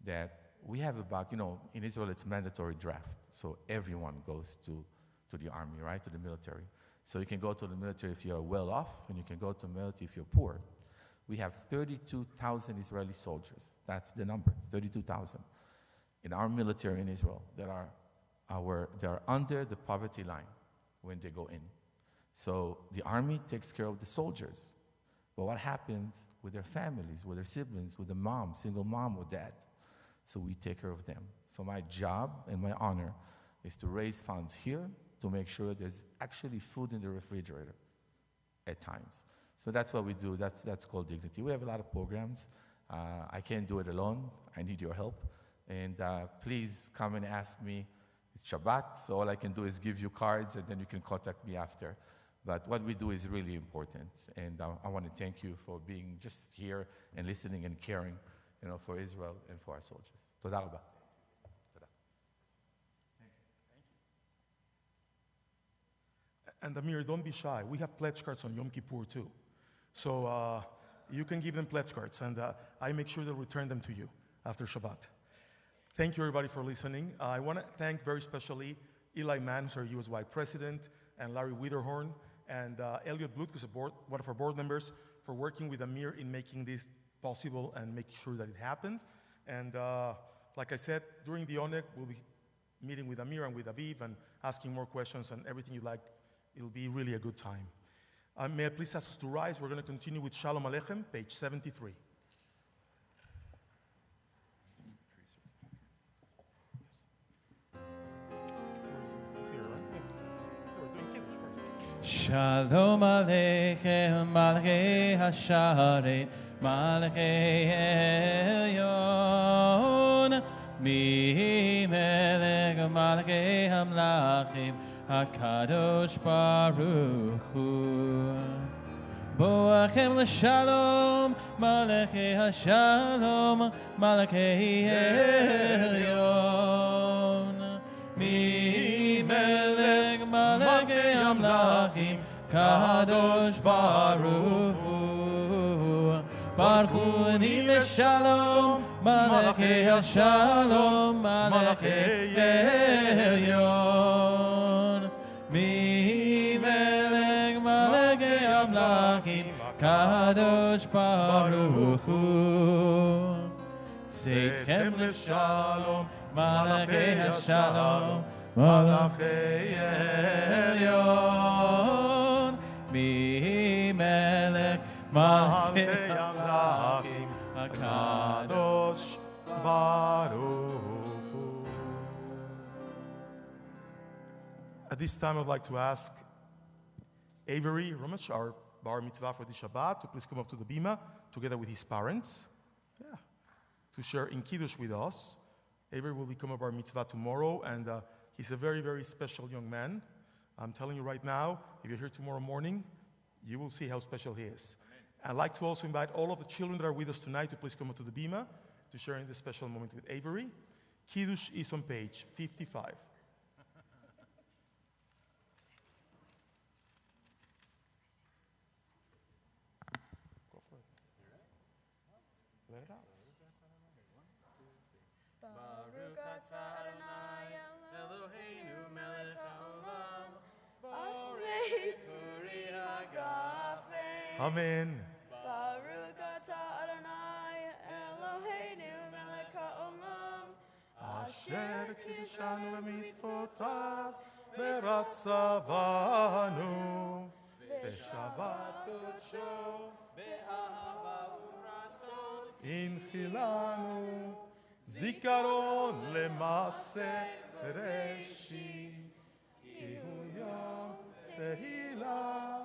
that we have about, in Israel it's mandatory draft, so everyone goes to the army, right, to the military. So you can go to the military if you're well off, and you can go to the military if you're poor. We have 32,000 Israeli soldiers. That's the number, 32,000 in our military in Israel that are under the poverty line when they go in. So the army takes care of the soldiers. But what happens with their families, with their siblings, with the mom, single mom or dad? So we take care of them. So my job and my honor is to raise funds here to make sure there's actually food in the refrigerator at times. So that's what we do. That's called Dignity. We have a lot of programs. I can't do it alone. I need your help. And please come and ask me. It's Shabbat, so all I can do is give you cards, and then you can contact me after. But what we do is really important. And I want to thank you for being just here and listening and caring, for Israel and for our soldiers. Toda rabba. And Amir, don't be shy. We have pledge cards on Yom Kippur too. So you can give them pledge cards, and I make sure they'll return them to you after Shabbat. Thank you, everybody, for listening. I want to thank very specially Eli Mann, who's our USY president, and Larry Wiederhorn, and Elliot Blut, who's one of our board members, for working with Amir in making this possible and making sure that it happened. And like I said, during the Oneg, we'll be meeting with Amir and with Aviv and asking more questions and everything you like. It'll be really a good time. May I please ask us to rise? We're going to continue with Shalom Aleichem, page 73. Shalom Aleichem, Malchei Hasharet, Malchei Elyon, Mi Melech Malchei Hamlachim, HaKadosh Baruch Hu. Boachem l'shalom, Malchei Hashalom, Malchei Elyon, Mi Melech Malchei Hamlachim, Kadosh Baruch Hu. Baruch Hu ni l'shalom, Malchei Hashalom, Malchei Elyon. Mi Melech Malchei Hamlachim, Kadosh Baruch Hu. Tzedchem l'shalom, Malchei Hashalom, Malchei Elyon. Mi Melech Malchei Hamlachim, Kadosh Baruch Hu. At this time, I'd like to ask Avery Rumash, our bar mitzvah for this Shabbat, to please come up to the bima together with his parents, to share in Kiddush with us. Avery will become a bar mitzvah tomorrow, and he's a very, very special young man. I'm telling you right now, if you're here tomorrow morning, you will see how special he is. I'd like to also invite all of the children that are with us tonight to please come up to the bima to share in this special moment with Avery. Kiddush is on page 55. Go for it. Let it out. Baruch atah Adonai Eloheinu melech haolam, borei puri hagafei. Amen. Baruch atah Adonai Eloheinu melech haolam, asher אשר קידשנו במצוותיו ורצה בנו בשבת קודשו באהבה ורצון, הנחילנו זיכרון למעשה בראשית, כי הוא יום תהילה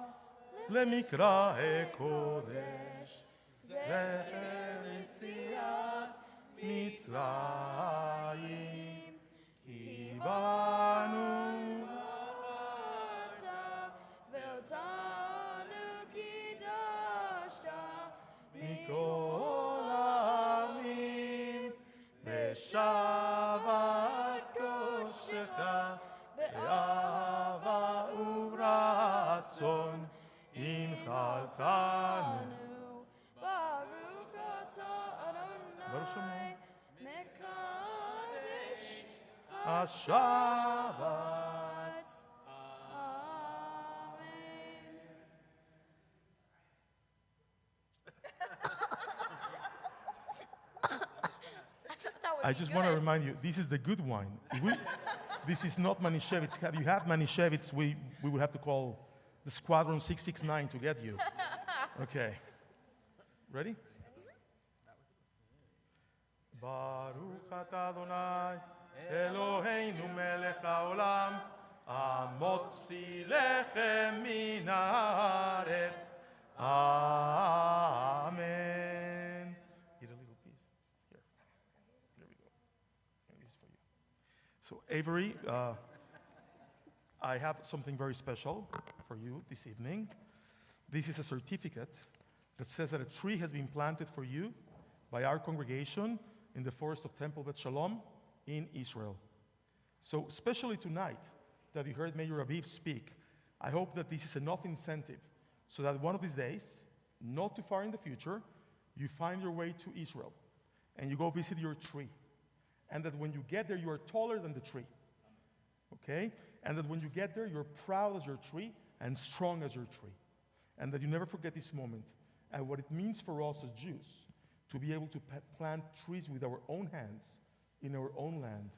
למקרא קודש, זכר יציאת מצרים, כי בנו אתה ואותנו קידשת מכל העמים בשבת קודשך באהבה וברצון הנחלתנו. ברוך אתה ברוך שמו. אדוני מקדש השבת. אמן. I just want to remind you, this is the good wine. This is not Manischewitz. Have you had Manischewitz, we would have to call the Squadron 669 to get you. Okay. Ready? Baruch atah Adonai, Eloheinu melech haolam, המוציא לחם מן הארץ. Amen. Get a little piece. Here. Here we go. And this is for you. So, Avery, I have something very special for you this evening. This is a certificate that says that a tree has been planted for you by our congregation in the forest of Temple Beth Sholom in Israel. So, especially tonight that you heard Mayor Aviv speak, I hope that this is enough incentive so that one of these days, not too far in the future, you find your way to Israel and you go visit your tree. And that when you get there, you are taller than the tree. Okay? And that when you get there, you're proud as your tree and strong as your tree. And that you never forget this moment and what it means for us as Jews to be able to plant trees with our own hands in our own land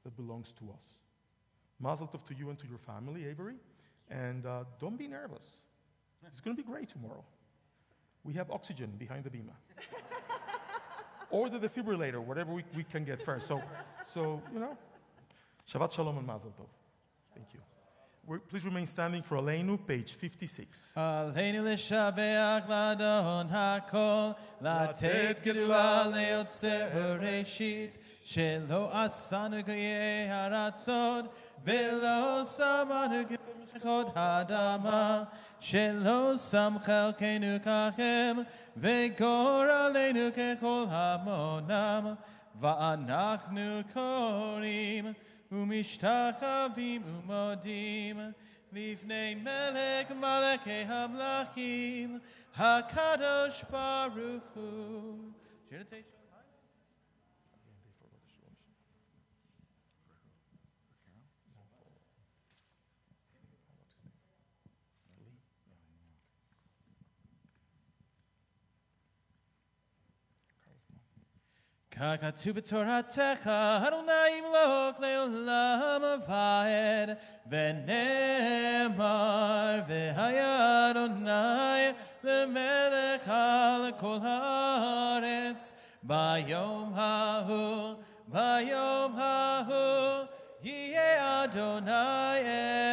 that belongs to us. Mazel tov to you and to your family, Avery. And don't be nervous. It's going to be great tomorrow. We have oxygen behind the bima. Or the defibrillator, whatever we can get first. So, you know, Shabbat Shalom and Mazel Tov. Thank you. Please remain standing for Aleinu, page 56. עלינו לשבח לאדון הכל, לתת גדולה ליוצר בראשית, שלא עשנו חיי הרצון, ולא שמנו כמשחות האדמה, שלא שם חלקנו ככם, וגורלנו ככל המונם, ואנחנו קוראים ומשתחווים ומודים לפני מלך מלכי המלכים, הקדוש ברוך הוא. ככתוב בתורתך, אדוני ימלוך לעולם ועד, ונאמר, והיה אדוני למלך על כל הארץ, ביום ההוא, יהיה אדוני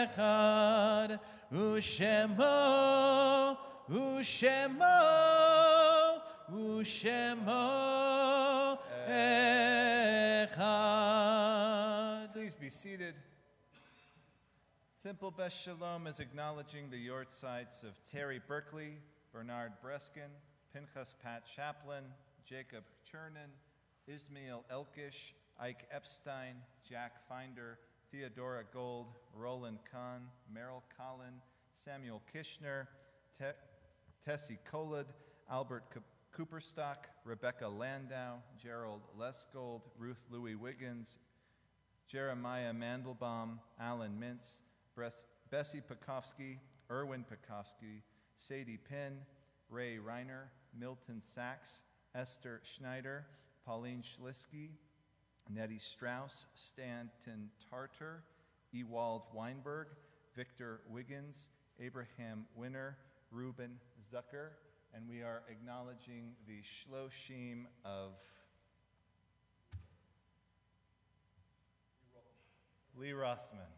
אחד, ושמו echad. Please be seated. Temple Beth Sholom is acknowledging the yortzites of Terry Berkeley, Bernard Breskin, Pinchas Pat Chaplin, Jacob Chernin, Ismail Elkish, Ike Epstein, Jack Finder, Theodora Gold, Roland Kahn, Merrill Collin, Samuel Kishner, Tessie Kolod, Albert Cooperstock, Rebecca Landau, Gerald Leskold, Ruth Louis Wiggins, Jeremiah Mandelbaum, Alan Mintz, Bessie Pekowski, Erwin Pekowski, Sadie Pinn, Ray Reiner, Milton Sachs, Esther Schneider, Pauline Schlisky, Nettie Strauss, Stanton Tartar, Ewald Weinberg, Victor Wiggins, Abraham Winner, Reuben Zucker, and we are acknowledging the Shloshim of Lee Rothman.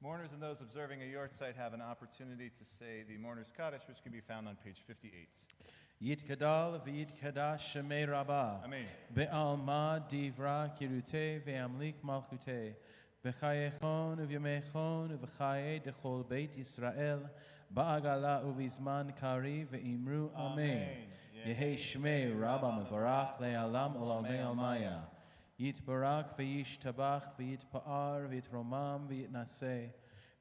Mourners and those observing a yard site have an opportunity to say the Mourner's Kaddish, which can be found on page 58. Yitkadal v'yitkadash shemei Rabbah. Amen. Be'alma divra kirute ve'amlik malchute. B'chayechon u'vyamechon u'v'chaye dechol beit Yisrael. Ba'agala u'vizman kari ve'imru amen. Yehi shmei Rabbah mevarach le'alam olamei almaya. Yitbarak v'yishtabach v'yitpa'ar v'yitromam v'yitnaseh.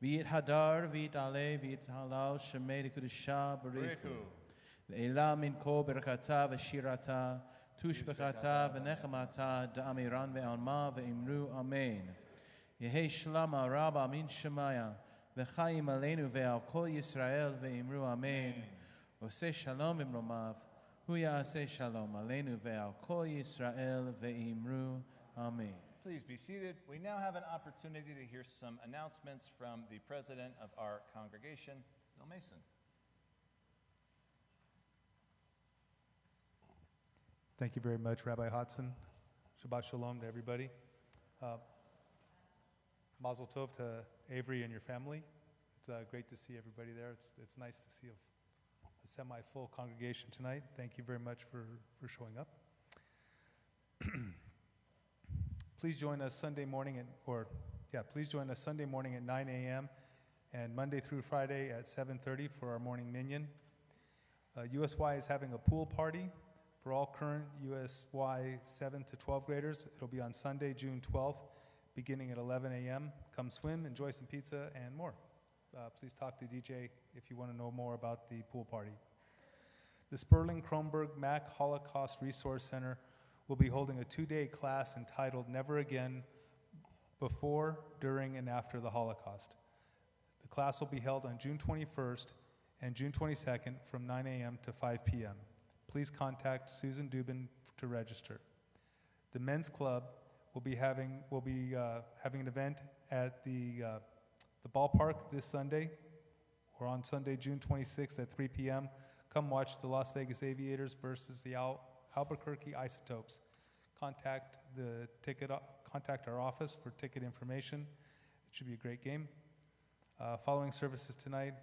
V'yithadar v'yit'aleh v'yithalal shemei dekudusha barichu. Le'ela min ko berakata v'shirata, tushbekata v'nechamata, da'amiran ve'alma ve'imru amen. Yehi shlama rabba min shemaya, v'chayim aleinu ve'al kol Yisrael ve'imru amen. Oseh shalom imromav, hu ya'aseh shalom aleinu ve'al kol Yisrael ve'imru amen. Please be seated. We now have an opportunity to hear some announcements from the president of our congregation, Bill Mason. Thank you very much, Rabbi Hodson. Shabbat Shalom to everybody. Mazel Tov to Avery and your family. It's great to see everybody there. It's nice to see a semi-full congregation tonight. Thank you very much for showing up. Please join us Sunday morning at 9 a.m. and Monday through Friday at 7:30 for our morning minyan. USY is having a pool party for all current USY 7 to 12 graders. It'll be on Sunday, June 12th, beginning at 11 a.m. Come swim, enjoy some pizza, and more. Please talk to DJ if you want to know more about the pool party. The Sperling Kronberg Mack Holocaust Resource Center will be holding a 2-day class entitled Never Again, Before, During, and After the Holocaust. The class will be held on June 21st and June 22nd from 9 a.m. to 5 p.m. Please contact Susan Dubin to register. The Men's Club will be having an event at the ballpark this Sunday, or on Sunday, June 26th at 3 p.m. Come watch the Las Vegas Aviators versus the Albuquerque Isotopes. Contact our office for ticket information. It should be a great game. Following services tonight,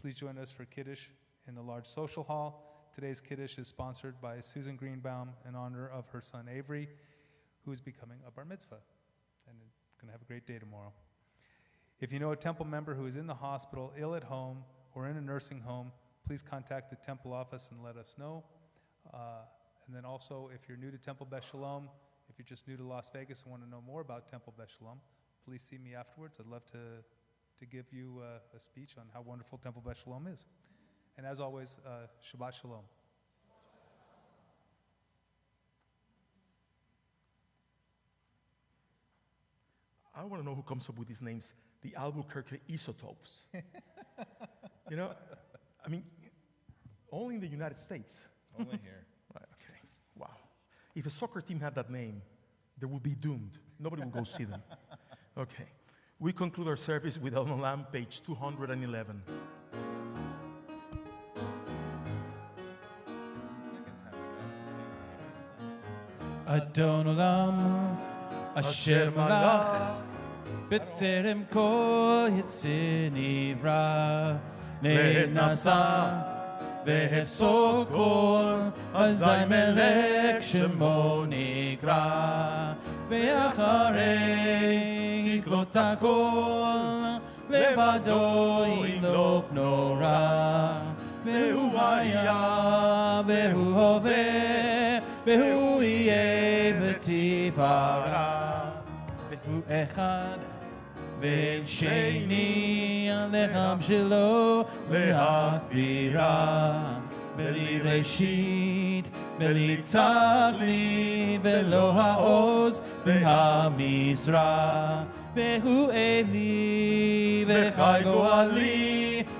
please join us for Kiddush in the large social hall. Today's Kiddush is sponsored by Susan Greenbaum in honor of her son Avery, who is becoming a bar mitzvah, and going to have a great day tomorrow. If you know a temple member who is in the hospital, ill at home, or in a nursing home, please contact the temple office and let us know. And then also, if you're new to Temple Beth Sholom, if you're just new to Las Vegas and want to know more about Temple Beth Sholom, please see me afterwards. I'd love to give you a speech on how wonderful Temple Beth Sholom is. And as always, Shabbat Shalom. I want to know who comes up with these names, the Albuquerque Isotopes. You know, I mean, only in the United States. Only here. Right, okay, wow. If a soccer team had that name, they would be doomed. Nobody would go see them. Okay, we conclude our service with Elon Lam, page 211. Adon Olam, Asher Malach, B'terem Kol Yitzir Nivra, Le'nasa, Ve'hefso Kol, Azay Melech Shemo Nikra, Ve'acharei Yitlot HaKol, Levado Yimloch Nora, Ve'hu Haya, Ve'hu Hoveh, Ve'hu Yeh B'tifara, Ve'hu Echad, Ve'en Sheni, Alecham Shelo, Le'achbira, Ve'li Reshit, Ve'li Tagli, Ve'lo Ha'oz, Ve'hamizra, Ve'hu Eli, Ve'chai Goali,